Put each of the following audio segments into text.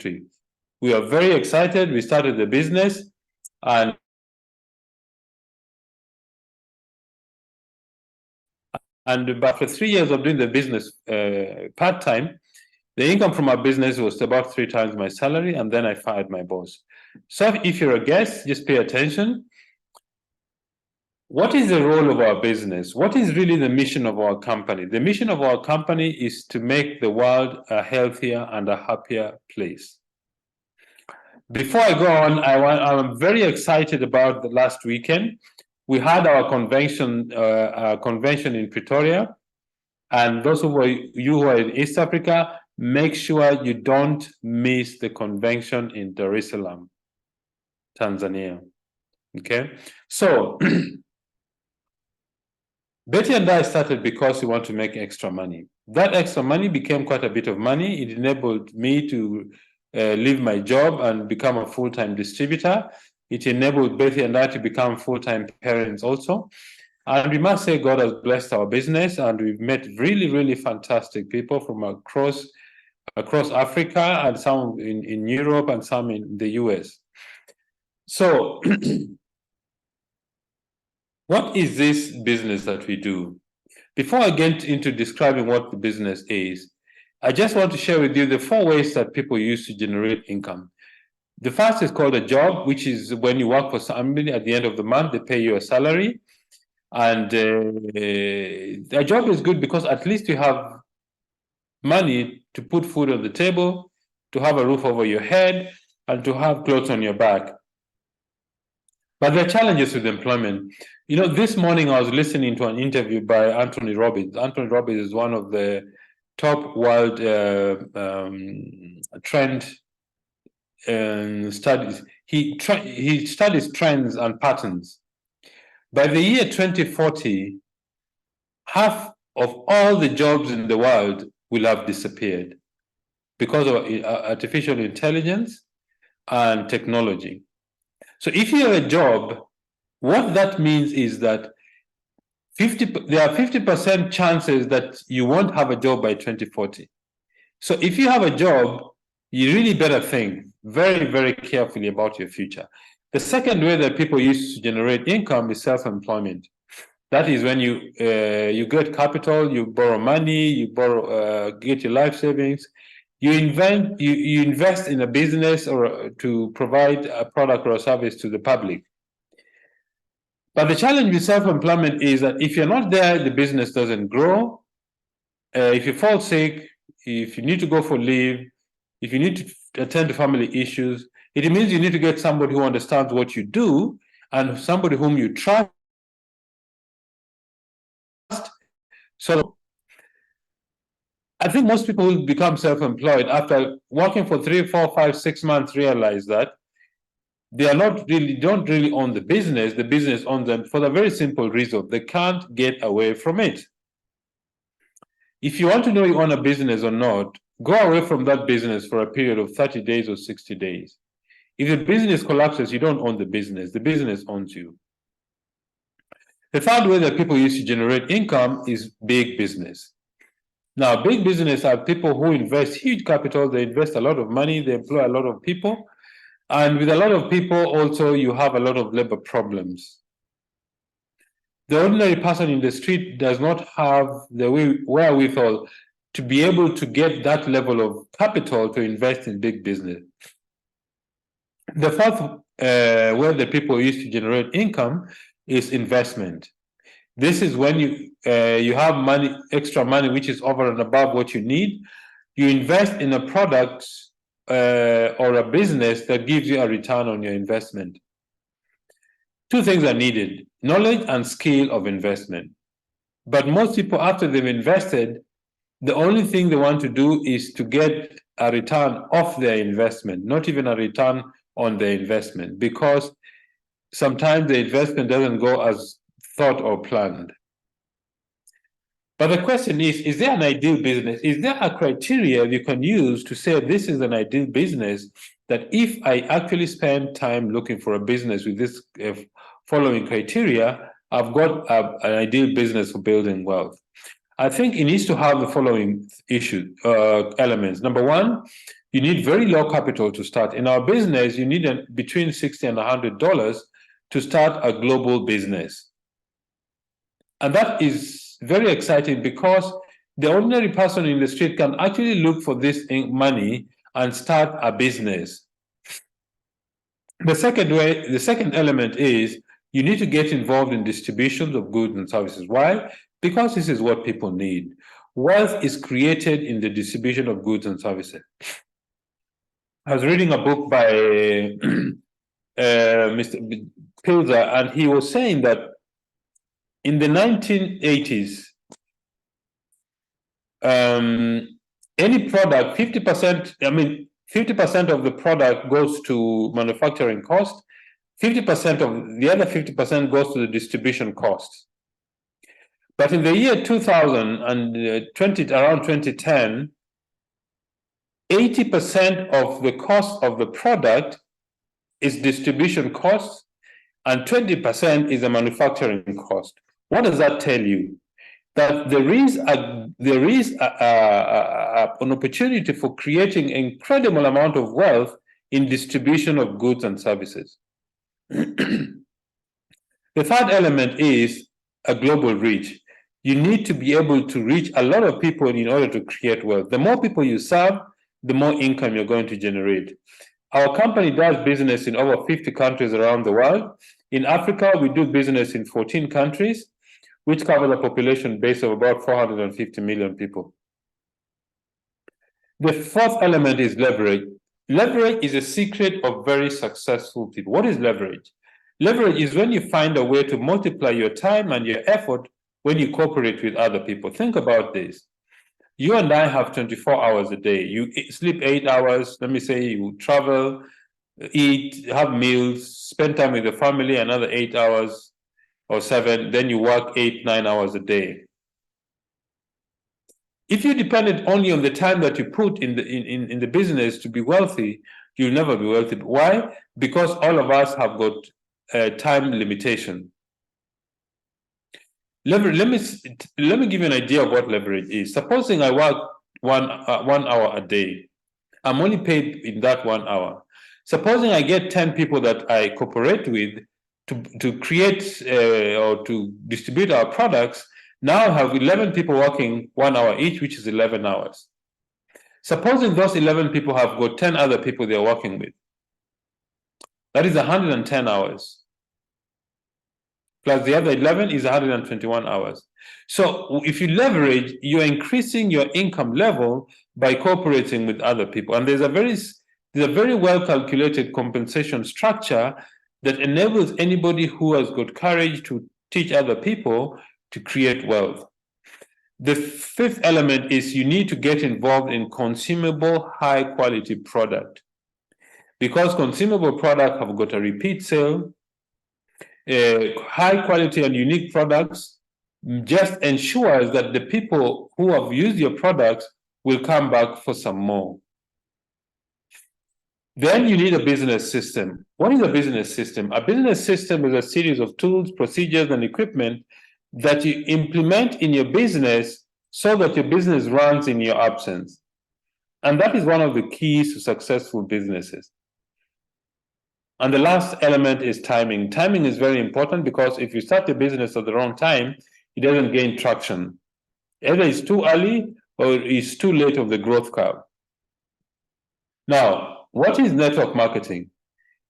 We are very excited. We started the business, and after 3 years of doing the business part-time, the income from our business was about 3 times my salary, and then I fired my boss. So if you're a guest, just pay attention. What is the role of our business? What is really the mission of our company? The mission of our company is to make the world a healthier and a happier place. Before I go on, I'm very excited about the last weekend. We had our convention in Pretoria, and those who are in East Africa, make sure you don't miss the convention in Dar es Salaam, Tanzania. Okay, so Betty and I started because we want to make extra money. That extra money became quite a bit of money. It enabled me to leave my job and become a full-time distributor. It enabled Betty and I to become full-time parents also. And we must say God has blessed our business, and we've met really, really fantastic people from across Africa, and some in Europe and some in the US. So what is this business that we do? Before I get into describing what the business is, I just want to share with you the 4 ways that people use to generate income. The first is called a job, which is when you work for somebody. At the end of the month, they pay you a salary. And a job is good because at least you have money to put food on the table, to have a roof over your head, and to have clothes on your back. But there are challenges with employment. You know, this morning I was listening to an interview by Anthony Robbins. Anthony Robbins is one of the top world trend studies. He studies trends and patterns. By the year 2040, half of all the jobs in the world will have disappeared because of artificial intelligence and technology. So if you have a job, what that means is that there are 50% chances that you won't have a job by 2040. So if you have a job, you really better think very, very carefully about your future. The second way that people use to generate income is self-employment. That is when you get capital, you borrow money, you get your life savings, you invest in a business or to provide a product or a service to the public. But the challenge with self-employment is that if you're not there, the business doesn't grow. If you fall sick, if you need to go for leave, if you need to attend to family issues, it means you need to get somebody who understands what you do and somebody whom you trust. So I think most people who become self-employed after working for 3, 4, 5, 6 months realize that they don't really own the business owns them, for the very simple reason they can't get away from it. If you want to know you own a business or not, go away from that business for a period of 30 days or 60 days. If the business collapses, you don't own the business owns you. The third way that people use to generate income is big business. Now, big business are people who invest huge capital, they invest a lot of money, they employ a lot of people. And with a lot of people, also, you have a lot of labor problems. The ordinary person in the street does not have the wherewithal to be able to get that level of capital to invest in big business. The fourth way that people use to generate income is investment. This is when you have money, extra money, which is over and above what you need. You invest in a product or a business that gives you a return on your investment. 2 things are needed: knowledge and skill of investment. But most people, after they've invested, the only thing they want to do is to get a return off their investment, not even a return on their investment, because sometimes the investment doesn't go as thought or planned. But the question is there an ideal business? Is there a criteria you can use to say this is an ideal business, that if I actually spend time looking for a business with this following criteria, I've got an ideal business for building wealth? I think it needs to have the following elements. Number one, you need very low capital to start. In our business, you need between $60 and $100 to start a global business. And that is very exciting because the ordinary person in the street can actually look for this money and start a business. The second element is you need to get involved in distribution of goods and services. Why? Because this is what people need. Wealth is created in the distribution of goods and services. I was reading a book by Mr. Pilzer, and he was saying that in the 1980s, any product, 50% of the product goes to manufacturing cost, 50% of the other 50% goes to the distribution costs. But in the year 2000 and around 2010, 80% of the cost of the product is distribution costs, and 20% is the manufacturing cost. What does that tell you? That there is an opportunity for creating an incredible amount of wealth in distribution of goods and services. The third element is a global reach. You need to be able to reach a lot of people in order to create wealth. The more people you serve, the more income you're going to generate. Our company does business in over 50 countries around the world. In Africa, we do business in 14 countries, which covers a population base of about 450 million people. The fourth element is leverage. Leverage is a secret of very successful people. What is leverage? Leverage is when you find a way to multiply your time and your effort when you cooperate with other people. Think about this. You and I have 24 hours a day. You sleep 8 hours. Let me say you travel, eat, have meals, spend time with the family, another 8 hours or 7. Then you work 8, 9 hours a day. If you depended only on the time that you put in the business to be wealthy, you'll never be wealthy. Why? Because all of us have got time limitation. Let me give you an idea of what leverage is. Supposing I work 1 hour a day, I'm only paid in that 1 hour. Supposing I get 10 people that I cooperate with to create or to distribute our products, now I have 11 people working 1 hour each, which is 11 hours. Supposing those 11 people have got 10 other people they're working with, that is 110 hours. Plus the other 11 is 121 hours. So if you leverage, you're increasing your income level by cooperating with other people. And there's a very well calculated compensation structure that enables anybody who has got courage to teach other people to create wealth. The fifth element is you need to get involved in consumable, high quality product. Because consumable products have got a repeat sale, high quality and unique products just ensures that the people who have used your products will come back for some more. Then you need a business system. What is a business system? A business system is a series of tools, procedures, and equipment that you implement in your business so that your business runs in your absence. And that is one of the keys to successful businesses. And the last element is timing. Timing is very important because if you start a business at the wrong time, it doesn't gain traction. Either it's too early or it's too late of the growth curve. Now, what is network marketing?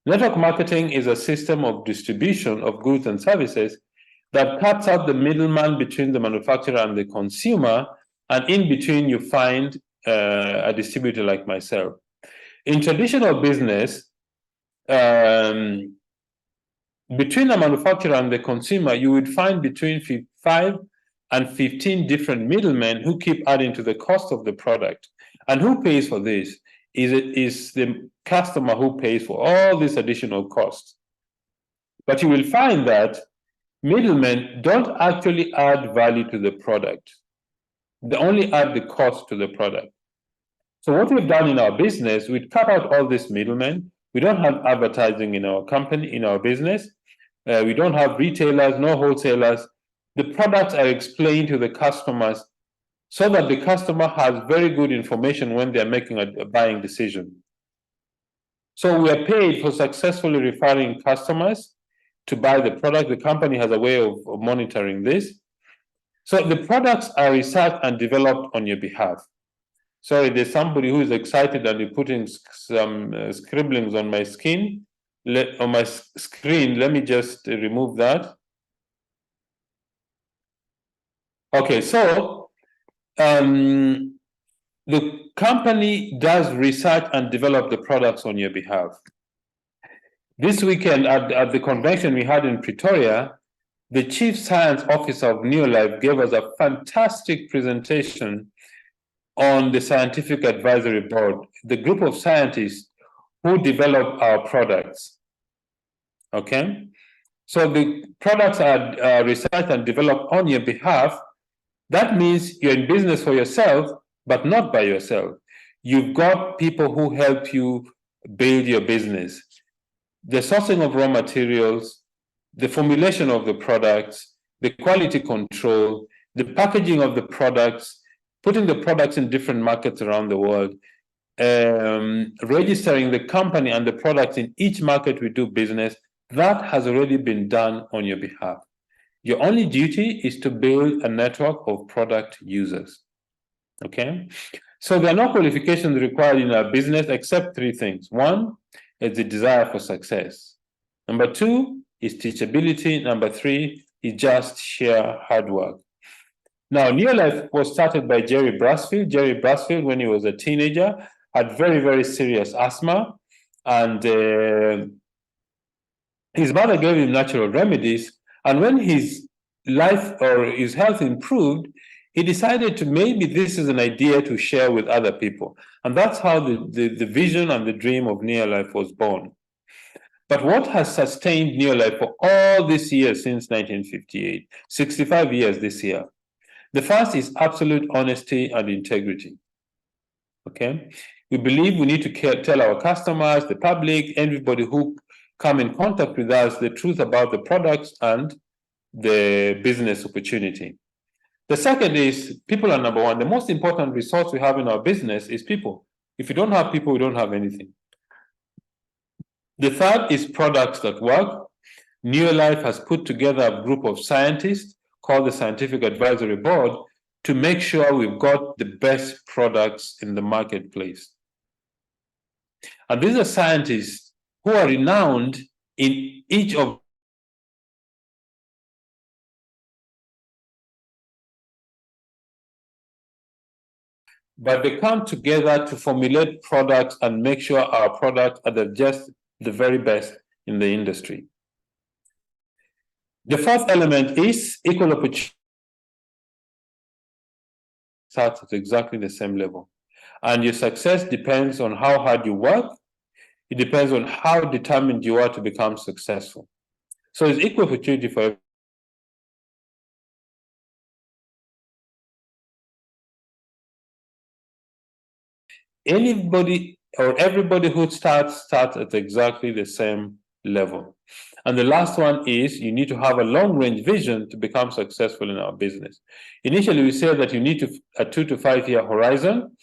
Network marketing is a system of distribution of goods and services that cuts out the middleman between the manufacturer and the consumer, and in between you find a distributor like myself. In traditional business, between a manufacturer and the consumer, you would find between 5 and 15 different middlemen who keep adding to the cost of the product. And who pays for this? Is the customer who pays for all these additional costs. But you will find that middlemen don't actually add value to the product. They only add the cost to the product. So what we've done in our business, we've cut out all these middlemen. We don't have advertising in our company, in our business. We don't have retailers, no wholesalers. The products are explained to the customers so that the customer has very good information when they're making a buying decision. So we are paid for successfully referring customers to buy the product. The company has a way of monitoring this. So the products are researched and developed on your behalf. Sorry, there's somebody who is excited and is putting some scribblings on my screen. On my screen, let me just remove that. Okay, so the company does research and develop the products on your behalf. This weekend at the convention we had in Pretoria, the Chief Science Officer of Neolife gave us a fantastic presentation on the Scientific Advisory Board, the group of scientists who develop our products. Okay? So the products are researched and developed on your behalf. That means you're in business for yourself, but not by yourself. You've got people who help you build your business. The sourcing of raw materials, the formulation of the products, the quality control, the packaging of the products, putting the products in different markets around the world, registering the company and the products in each market we do business, that has already been done on your behalf. Your only duty is to build a network of product users. Okay? So there are no qualifications required in our business except three things. One is the desire for success. Number two is teachability. Number three is just sheer hard work. Now, Neolife was started by Jerry Brasfield. Jerry Brasfield, when he was a teenager, had very, very serious asthma, and his mother gave him natural remedies. And when his life or his health improved, he decided to maybe this is an idea to share with other people. And that's how the vision and the dream of Neolife was born. But what has sustained Neolife for all these years since 1958, 65 years this year? The first is absolute honesty and integrity. Okay? We believe we need to tell our customers, the public, everybody who come in contact with us, the truth about the products and the business opportunity. The second is people are number one. The most important resource we have in our business is people. If you don't have people, we don't have anything. The third is products that work. Neolife has put together a group of scientists called the Scientific Advisory Board to make sure we've got the best products in the marketplace. And these are scientists who are renowned in each of but they come together to formulate products and make sure our products are just the very best in the industry. The fourth element is equal opportunity. Starts at exactly the same level. And your success depends on how hard you work. It depends on how determined you are to become successful. So it's equal opportunity for everyone. Anybody or everybody who starts at exactly the same level. And the last one is you need to have a long-range vision to become successful in our business. Initially, we said that you need a 2 to 5 year horizon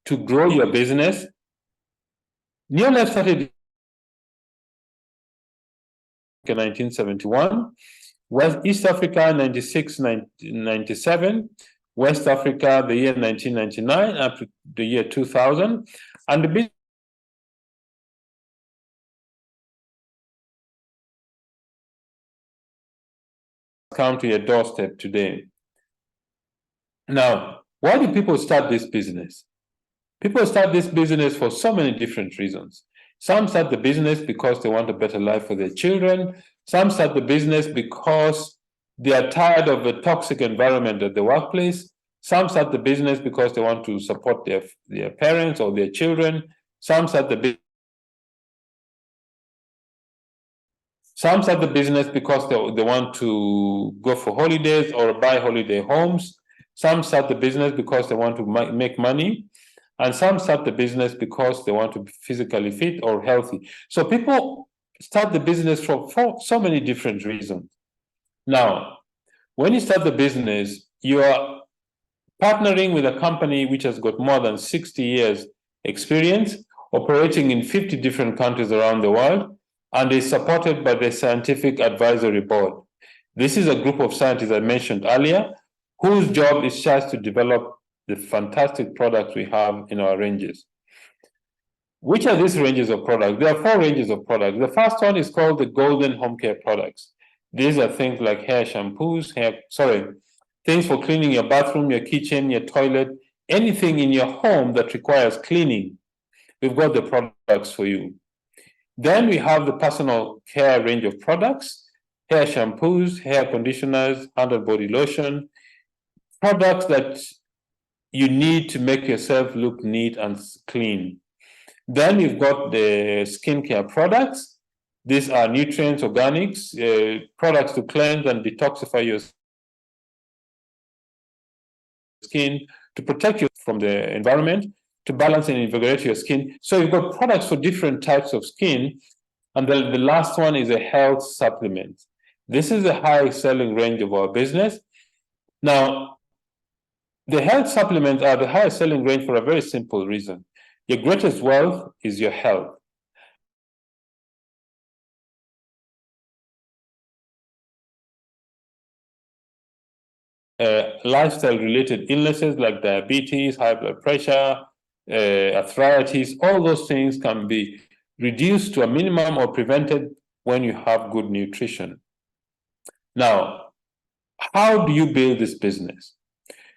to grow your business. Neolife started in 1971, East Africa 96, 97, West Africa the year 1999 up to the year 2000, and the business come to your doorstep today. Now, why do people start this business? People start this business for so many different reasons. Some start the business because they want a better life for their children. Some start the business because they are tired of the toxic environment at the workplace. Some start the business because they want to support their parents or their children. Some start the business because they want to go for holidays or buy holiday homes. Some start the business because they want to make money. And some start the business because they want to be physically fit or healthy. So people start the business for so many different reasons. Now, when you start the business, you are partnering with a company which has got more than 60 years experience, operating in 50 different countries around the world, and is supported by the Scientific Advisory Board. This is a group of scientists I mentioned earlier, whose job is just to develop the fantastic products we have in our ranges. Which are these ranges of products? There are 4 ranges of products. The first one is called the Golden Home Care products. These are things like hair shampoos, things for cleaning your bathroom, your kitchen, your toilet, anything in your home that requires cleaning. We've got the products for you. Then we have the personal care range of products, hair shampoos, hair conditioners, hand and body lotion, products that you need to make yourself look neat and clean. Then you've got the skincare products. These are nutrients, organics, products to cleanse and detoxify your skin, to protect you from the environment, to balance and invigorate your skin. So you've got products for different types of skin. And then the last one is a health supplement. This is a high selling range of our business. Now, the health supplements are the highest selling range for a very simple reason. Your greatest wealth is your health. Lifestyle-related illnesses like diabetes, high blood pressure, arthritis, all those things can be reduced to a minimum or prevented when you have good nutrition. Now, how do you build this business?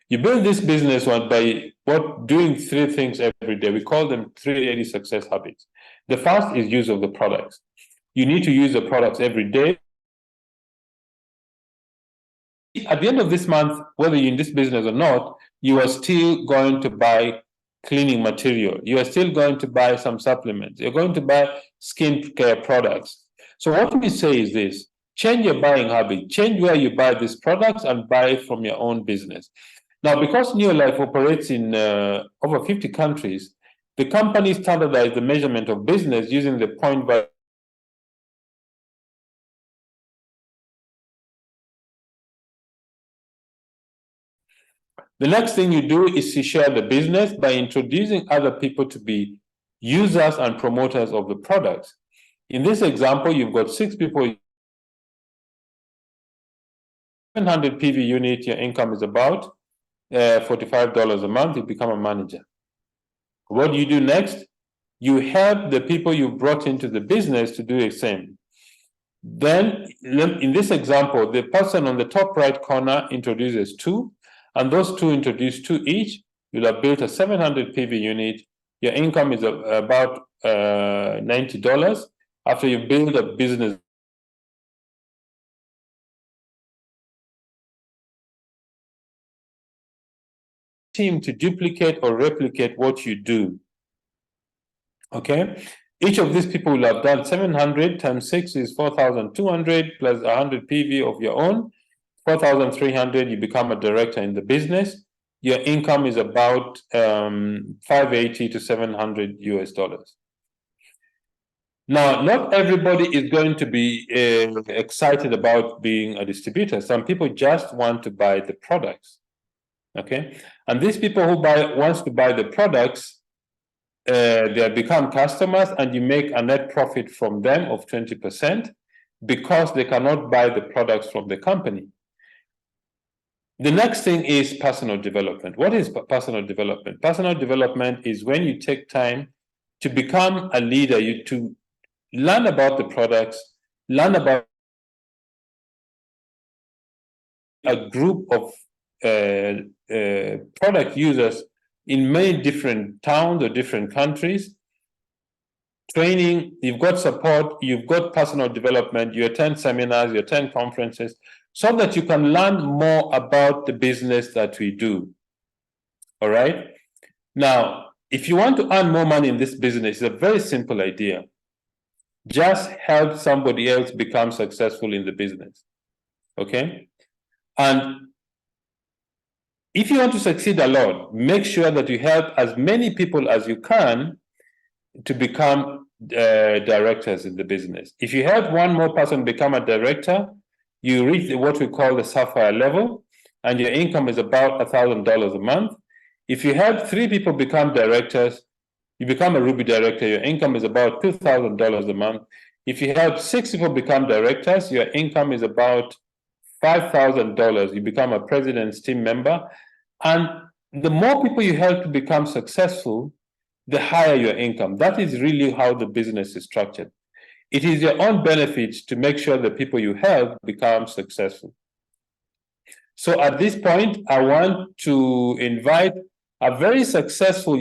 You build this business by doing 3 things every day. We call them 3 daily success habits. The first is use of the products. You need to use the products every day. At the end of this month, whether you're in this business or not, you are still going to buy cleaning material. You are still going to buy some supplements. You're going to buy skincare products. So what we say is this: change your buying habit. Change where you buy these products and buy it from your own business. Now, because Neolife operates in over 50 countries, the company standardized the measurement of business using the point value. The next thing you do is to share the business by introducing other people to be users and promoters of the products. In this example, you've got 6 people, 700 PV unit, your income is about $45 a month, you become a manager. What do you do next? You help the people you brought into the business to do the same. Then, in this example, the person on the top right corner introduces 2, and those 2 introduce 2 each. You'll have built a 700 PV unit. Your income is about $90. After you build a business team to duplicate or replicate what you do. Okay, each of these people will have done 700 times 6 is 4,200 plus 100 PV of your own, 4,300. You become a director in the business. Your income is about 580 to 700 US dollars. Now, not everybody is going to be excited about being a distributor. Some people just want to buy the products. Okay, and these people who wants to buy the products, they become customers, and you make a net profit from them of 20% because they cannot buy the products from the company. The next thing is personal development. What is personal development? Personal development is when you take time to become a leader, to learn about the products, learn about a group of product users in many different towns or different countries. Training, you've got support, you've got personal development, you attend seminars, you attend conferences, so that you can learn more about the business that we do. All right? Now, if you want to earn more money in this business, it's a very simple idea. Just help somebody else become successful in the business. Okay? And if you want to succeed a lot, make sure that you help as many people as you can to become directors in the business. If you help one more person become a director, you reach what we call the sapphire level, and your income is about $1,000 a month. If you help 3 people become directors, you become a Ruby director, your income is about $2,000 a month. If you help 6 people become directors, your income is about $5,000. You become a president's team member. And the more people you help to become successful, the higher your income. That is really how the business is structured. It is your own benefit to make sure the people you help become successful. So at this point, I want to invite a very successful